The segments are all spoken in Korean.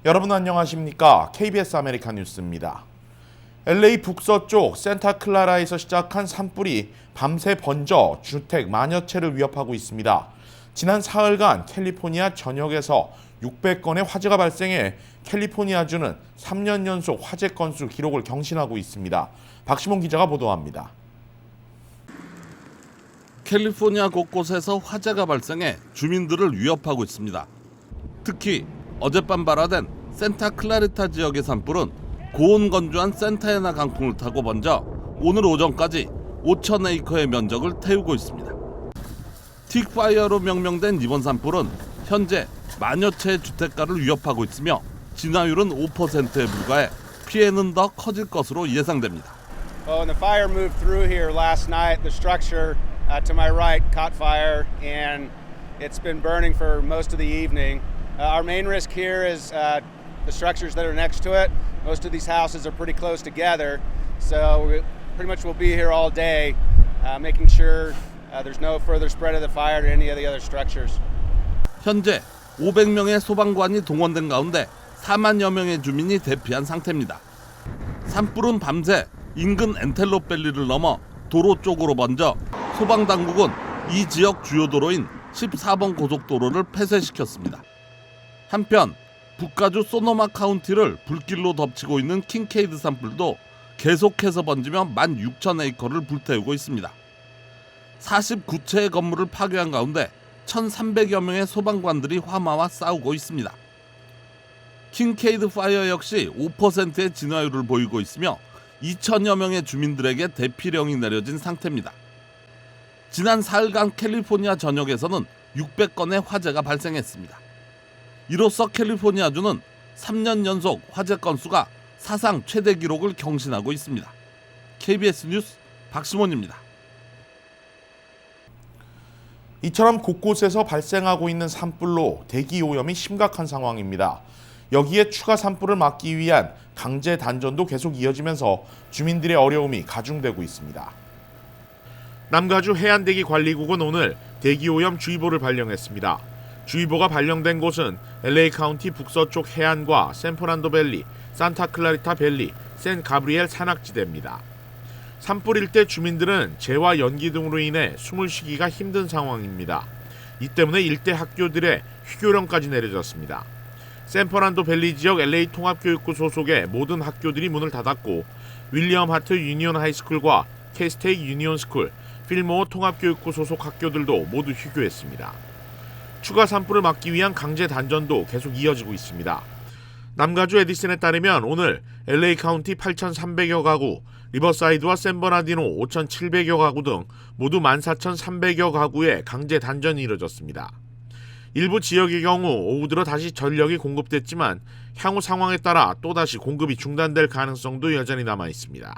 여러분 안녕하십니까? KBS 아메리칸 뉴스입니다. LA 북서쪽 산타클라라에서 시작한 산불이 밤새 번져 주택 만여 채를 위협하고 있습니다. 지난 사흘간 캘리포니아 전역에서 600건의 화재가 발생해 캘리포니아주는 3년 연속 화재 건수 기록을 경신하고 있습니다. 박시몬 기자가 보도합니다. 캘리포니아 곳곳에서 화재가 발생해 주민들을 위협하고 있습니다. 특히 어젯밤 발화된 산타클라리타 지역의 산불은 고온 건조한 산타애나 강풍을 타고 번져 오늘 오전까지 5,000에이커의 면적을 태우고 있습니다. 틱파이어로 명명된 이번 산불은 현재 만여 채의 주택가를 위협하고 있으며 진화율은 5%에 불과해 피해는 더 커질 것으로 예상됩니다. Well, when the fire moved through here last night, the structure to my right caught fire and it's been burning for most of the evening. Our main risk here is the structures that are next to it. Most of these houses are pretty close together, so we pretty much will be here all day making sure there's no further spread of the fire to any of the other structures. 현재 500명의 소방관이 동원된 가운데 4만여 명의 주민이 대피한 상태입니다. 산불은 밤새 인근 엔텔로밸리를 넘어 도로 쪽으로 번져 소방당국은 이 지역 주요 도로인 14번 고속도로를 폐쇄시켰습니다. 한편 북가주 소노마 카운티를 불길로 덮치고 있는 킹케이드 산불도 계속해서 번지며 16,000에이커를 불태우고 있습니다. 49채의 건물을 파괴한 가운데 1,300여 명의 소방관들이 화마와 싸우고 있습니다. 킹케이드 파이어 역시 5%의 진화율을 보이고 있으며 2,000여 명의 주민들에게 대피령이 내려진 상태입니다. 지난 사흘간 캘리포니아 전역에서는 600건의 화재가 발생했습니다. 이로써 캘리포니아주는 3년 연속 화재 건수가 사상 최대 기록을 경신하고 있습니다. KBS 뉴스 박시몬입니다. 이처럼 곳곳에서 발생하고 있는 산불로 대기 오염이 심각한 상황입니다. 여기에 추가 산불을 막기 위한 강제 단전도 계속 이어지면서 주민들의 어려움이 가중되고 있습니다. 남가주 해안대기관리국은 오늘 대기오염주의보를 발령했습니다. 주의보가 발령된 곳은 LA 카운티 북서쪽 해안과 샌프란도밸리, 산타클라리타 밸리, 샌 가브리엘 산악지대입니다. 산불 일대 주민들은 재와 연기 등으로 인해 숨을 쉬기가 힘든 상황입니다. 이 때문에 일대 학교들의 휴교령까지 내려졌습니다. 샌프란도밸리 지역 LA 통합교육구 소속의 모든 학교들이 문을 닫았고 윌리엄 하트 유니온 하이스쿨과 K-스테이트 유니온 스쿨, 필모어 통합교육구 소속 학교들도 모두 휴교했습니다. 추가 산불을 막기 위한 강제 단전도 계속 이어지고 있습니다. 남가주 에디슨에 따르면 오늘 LA 카운티 8,300여 가구, 리버사이드와 샌버나디노 5,700여 가구 등 모두 14,300여 가구에 강제 단전이 이뤄졌습니다. 일부 지역의 경우 오후 들어 다시 전력이 공급됐지만 향후 상황에 따라 또다시 공급이 중단될 가능성도 여전히 남아 있습니다.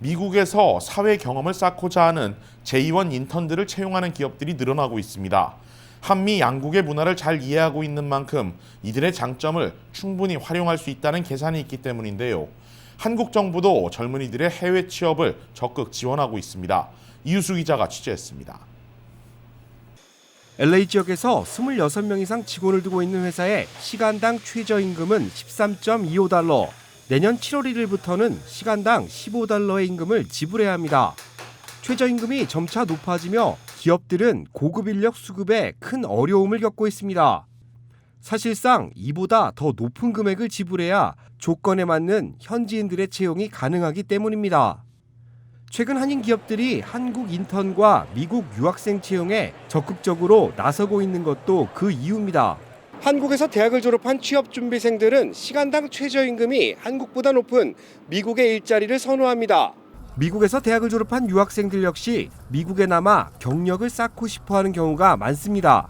미국에서 사회 경험을 쌓고자 하는 제2원 인턴들을 채용하는 기업들이 늘어나고 있습니다. 한미 양국의 문화를 잘 이해하고 있는 만큼 이들의 장점을 충분히 활용할 수 있다는 계산이 있기 때문인데요. 한국 정부도 젊은이들의 해외 취업을 적극 지원하고 있습니다. 이유수 기자가 취재했습니다. LA 지역에서 26명 이상 직원을 두고 있는 회사의 시간당 최저임금은 13.25달러, 내년 7월 1일부터는 시간당 15달러의 임금을 지불해야 합니다. 최저임금이 점차 높아지며 기업들은 고급 인력 수급에 큰 어려움을 겪고 있습니다. 사실상 이보다 더 높은 금액을 지불해야 조건에 맞는 현지인들의 채용이 가능하기 때문입니다. 최근 한인 기업들이 한국 인턴과 미국 유학생 채용에 적극적으로 나서고 있는 것도 그 이유입니다. 한국에서 대학을 졸업한 취업준비생들은 시간당 최저임금이 한국보다 높은 미국의 일자리를 선호합니다. 미국에서 대학을 졸업한 유학생들 역시 미국에 남아 경력을 쌓고 싶어하는 경우가 많습니다.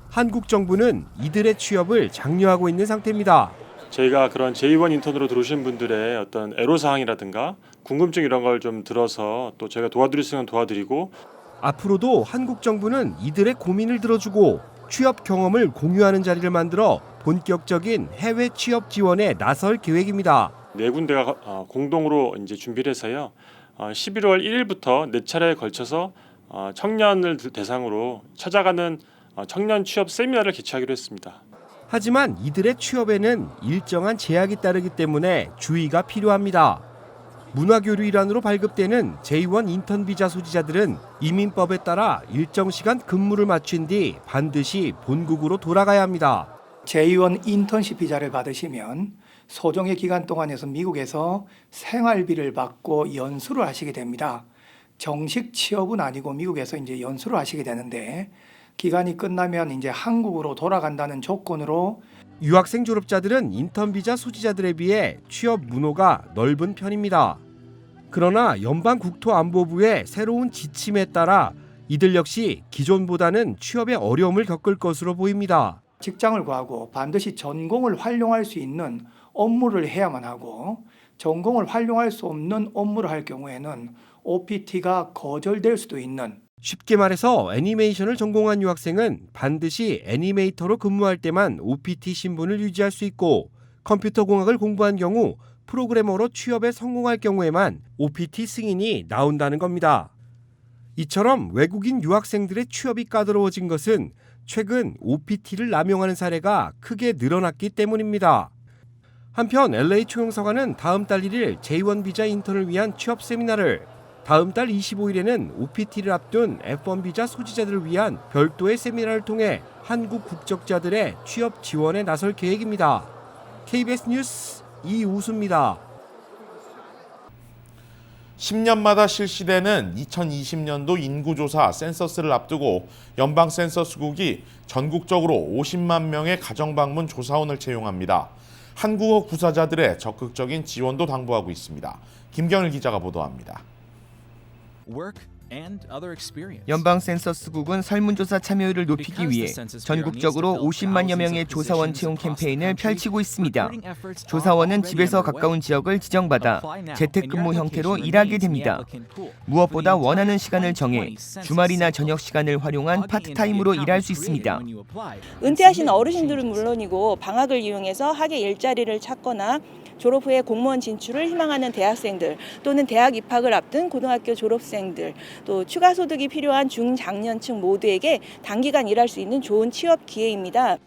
한국 정부는 이들의 취업을 장려하고 있는 상태입니다. 저희가 그런 제2원 인턴으로 들어오신 분들의 어떤 애로사항이라든가 궁금증 이런 걸 좀 들어서 또 저희가 도와드릴 수 있는 도와드리고 앞으로도 한국 정부는 이들의 고민을 들어주고 취업 경험을 공유하는 자리를 만들어 본격적인 해외 취업 지원에 나설 계획입니다. 네 군데가 공동으로 이제 준비를 해서요. 11월 1일부터 4차례에 걸쳐서 청년을 대상으로 찾아가는 청년 취업 세미나를 개최하기로 했습니다. 하지만 이들의 취업에는 일정한 제약이 따르기 때문에 주의가 필요합니다. 문화교류 일환으로 발급되는 J1 인턴 비자 소지자들은 이민법에 따라 일정 시간 근무를 마친 뒤 반드시 본국으로 돌아가야 합니다. J1 인턴십 비자를 받으시면 소정의 기간 동안에서 미국에서 생활비를 받고 연수를 하시게 됩니다. 정식 취업은 아니고 미국에서 이제 연수를 하시게 되는데 기간이 끝나면 이제 한국으로 돌아간다는 조건으로 유학생 졸업자들은 인턴 비자 소지자들에 비해 취업 문호가 넓은 편입니다. 그러나 연방국토안보부의 새로운 지침에 따라 이들 역시 기존보다는 취업에 어려움을 겪을 것으로 보입니다. 직장을 구하고 반드시 전공을 활용할 수 있는 업무를 해야만 하고 전공을 활용할 수 없는 업무를 할 경우에는 OPT가 거절될 수도 있는 쉽게 말해서 애니메이션을 전공한 유학생은 반드시 애니메이터로 근무할 때만 OPT 신분을 유지할 수 있고 컴퓨터 공학을 공부한 경우 프로그래머로 취업에 성공할 경우에만 OPT 승인이 나온다는 겁니다. 이처럼 외국인 유학생들의 취업이 까다로워진 것은 최근 OPT를 남용하는 사례가 크게 늘어났기 때문입니다. 한편 LA 총영사관은 다음 달 1일 J1 비자 인턴을 위한 취업 세미나를, 다음 달 25일에는 OPT를 앞둔 F1 비자 소지자들을 위한 별도의 세미나를 통해 한국 국적자들의 취업 지원에 나설 계획입니다. KBS 뉴스 이우수입니다. 10년마다 실시되는 2020년도 인구조사 센서스를 앞두고 연방센서스국이 전국적으로 50만 명의 가정방문 조사원을 채용합니다. 한국어 구사자들의 적극적인 지원도 당부하고 있습니다. 김경일 기자가 보도합니다. 연방 센서스국은 설문조사 참여율을 높이기 위해 전국적으로 50만여 명의 조사원 채용 캠페인을 펼치고 있습니다. 조사원은 집에서 가까운 지역을 지정받아 재택근무 형태로 일하게 됩니다. 무엇보다 원하는 시간을 정해 주말이나 저녁 시간을 활용한 파트타임으로 일할 수 있습니다. 은퇴하신 어르신들은 물론이고 방학을 이용해서 학예 일자리를 찾거나 졸업 후에 공무원 진출을 희망하는 대학생들 또는 대학 입학을 앞둔 고등학교 졸업생들, 또 추가 소득이 필요한 중장년층 모두에게 단기간 일할 수 있는 좋은 취업 기회입니다.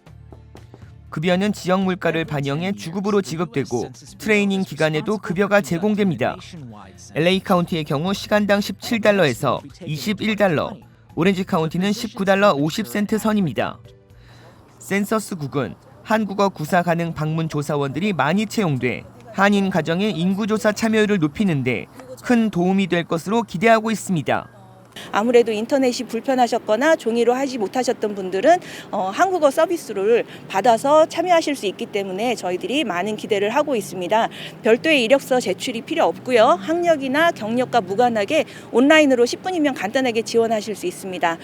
급여는 지역 물가를 반영해 주급으로 지급되고 트레이닝 기간에도 급여가 제공됩니다. LA 카운티의 경우 시간당 $17에서 $21, 오렌지 카운티는 $19 50센트 선입니다. 센서스국은 한국어 구사 가능 방문 조사원들이 많이 채용돼 한인 가정의 인구조사 참여율을 높이는 데 큰 도움이 될 것으로 기대하고 있습니다. 아무래도 인터넷이 불편하셨거나 종이로 하지 못하셨던 분들은 한국어 서비스를 받아서 참여하실 수 있기 때문에 저희들이 많은 기대를 하고 있습니다. 별도의 이력서 제출이 필요 없고요. 학력이나 경력과 무관하게 온라인으로 10분이면 간단하게 지원하실 수 있습니다.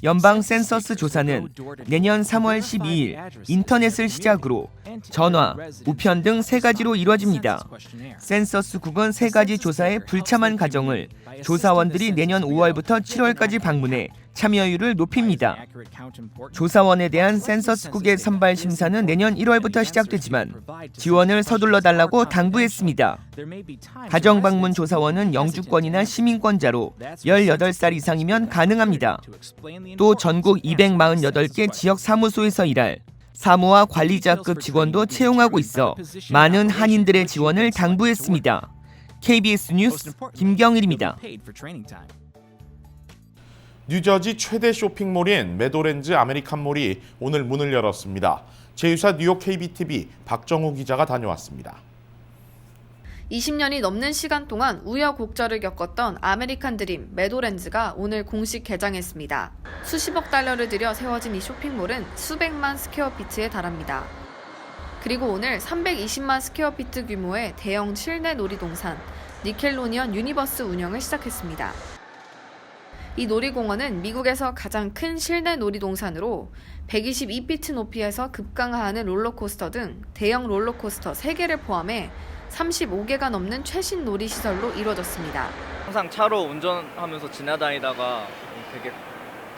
연방 센서스 조사는 내년 3월 12일 인터넷을 시작으로 전화, 우편 등 3가지로 이루어집니다. 센서스국은 3가지 조사에 불참한 가정을 조사원들이 내년 5월부터 7월까지 방문해 참여율을 높입니다. 조사원에 대한 센서스국의 선발 심사는 내년 1월부터 시작되지만 지원을 서둘러 달라고 당부했습니다. 가정방문 조사원은 영주권이나 시민권자로 18살 이상이면 가능합니다. 또 전국 248개 지역 사무소에서 일할 사무와 관리자급 직원도 채용하고 있어 많은 한인들의 지원을 당부했습니다. KBS 뉴스 김경일입니다. 뉴저지 최대 쇼핑몰인 메도랜즈 아메리칸몰이 오늘 문을 열었습니다. 제2사 뉴욕 KBTV 박정우 기자가 다녀왔습니다. 20년이 넘는 시간 동안 우여곡절을 겪었던 아메리칸 드림 메도랜즈가 오늘 공식 개장했습니다. 수십억 달러를 들여 세워진 이 쇼핑몰은 수백만 스퀘어피트에 달합니다. 그리고 오늘 320만 스퀘어피트 규모의 대형 실내 놀이동산 니켈로니언 유니버스 운영을 시작했습니다. 이 놀이공원은 미국에서 가장 큰 실내 놀이동산으로 122피트 높이에서 급강하하는 롤러코스터 등 대형 롤러코스터 3개를 포함해 35개가 넘는 최신 놀이시설로 이루어졌습니다. 항상 차로 운전하면서 지나다니다가 되게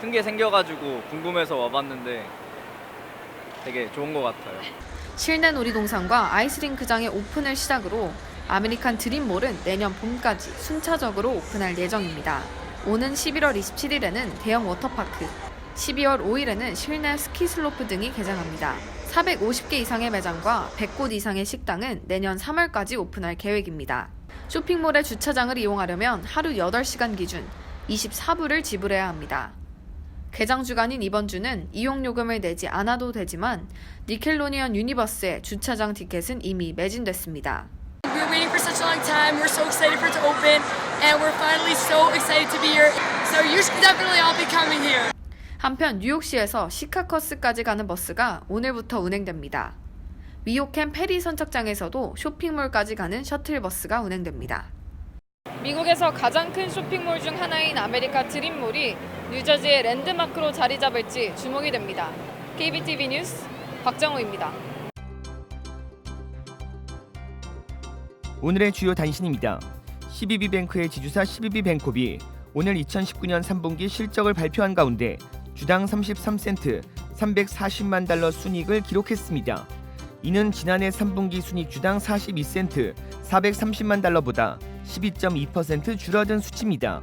큰 게 생겨가지고 궁금해서 와봤는데 되게 좋은 것 같아요. 실내 놀이동산과 아이스링크장의 오픈을 시작으로 아메리칸 드림몰은 내년 봄까지 순차적으로 오픈할 예정입니다. 오는 11월 27일에는 대형 워터파크, 12월 5일에는 실내 스키 슬로프 등이 개장합니다. 450개 이상의 매장과 100곳 이상의 식당은 내년 3월까지 오픈할 계획입니다. 쇼핑몰의 주차장을 이용하려면 하루 8시간 기준 24불을 지불해야 합니다. 개장 주간인 이번 주는 이용 요금을 내지 않아도 되지만 니켈로니언 유니버스의 주차장 티켓은 이미 매진됐습니다. We're waiting for such a long time. We're so excited for it to open, and we're finally so excited to be here. So you should definitely all be coming here. 한편 뉴욕시에서 시카커스까지 가는 버스가 오늘부터 운행됩니다. 위호캠 페리 선착장에서도 쇼핑몰까지 가는 셔틀버스가 운행됩니다. 미국에서 가장 큰 쇼핑몰 중 하나인 아메리카 드림몰이 뉴저지의 랜드마크로 자리 잡을지 주목이 됩니다. KBTV 뉴스 박정우입니다. 오늘의 주요 단신입니다. CBB뱅크의 지주사 CBB뱅콕이 오늘 2019년 3분기 실적을 발표한 가운데 주당 33센트 340만 달러 순이익을 기록했습니다. 이는 지난해 3분기 순이익 주당 42센트 430만 달러보다 12.2% 줄어든 수치입니다.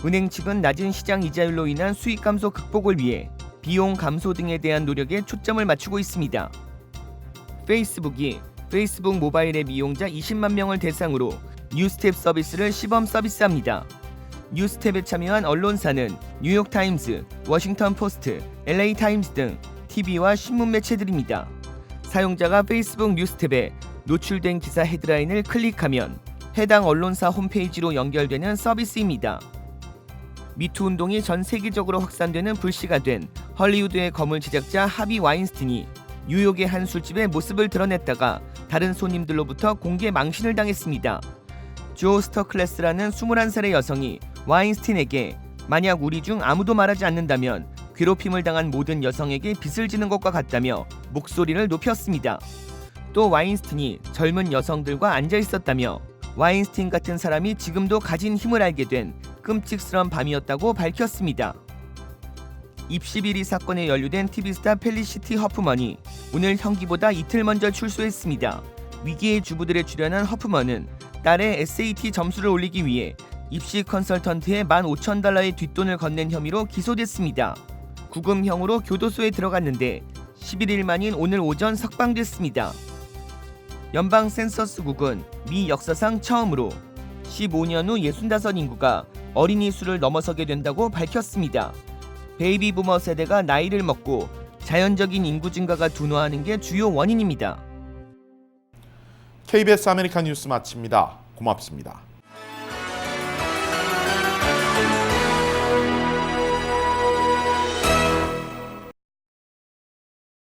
은행 측은 낮은 시장 이자율로 인한 수익 감소 극복을 위해 비용 감소 등에 대한 노력에 초점을 맞추고 있습니다. 페이스북이 페이스북 모바일 앱 이용자 20만 명을 대상으로 뉴스텝 서비스를 시범 서비스합니다. 뉴스텝에 참여한 언론사는 뉴욕타임즈, 워싱턴 포스트, LA타임즈 등 TV와 신문 매체들입니다. 사용자가 페이스북 뉴스텝에 노출된 기사 헤드라인을 클릭하면 해당 언론사 홈페이지로 연결되는 서비스입니다. 미투 운동이 전 세계적으로 확산되는 불씨가 된 헐리우드의 거물 제작자 하비 와인스틴이 뉴욕의 한 술집의 모습을 드러냈다가 다른 손님들로부터 공개 망신을 당했습니다. 조 스터클래스라는 21살의 여성이 와인스틴에게 만약 우리 중 아무도 말하지 않는다면 괴롭힘을 당한 모든 여성에게 빚을 지는 것과 같다며 목소리를 높였습니다. 또 와인스틴이 젊은 여성들과 앉아 있었다며 와인스틴 같은 사람이 지금도 가진 힘을 알게 된 끔찍스러운 밤이었다고 밝혔습니다. 입시 비리 사건에 연루된 TV스타 펠리시티 허프먼이 오늘 형기보다 이틀 먼저 출소했습니다. 위기의 주부들에 출연한 허프먼은 딸의 SAT 점수를 올리기 위해 입시 컨설턴트에 15,000달러의 뒷돈을 건넨 혐의로 기소됐습니다. 구금형으로 교도소에 들어갔는데 11일 만인 오늘 오전 석방됐습니다. 연방 센서스국은 미 역사상 처음으로 15년 후 65 인구가 어린이 수를 넘어서게 된다고 밝혔습니다. 베이비 부머 세대가 나이를 먹고 자연적인 인구 증가가 둔화하는 게 주요 원인입니다. KBS 아메리칸 뉴스 마칩니다. 고맙습니다.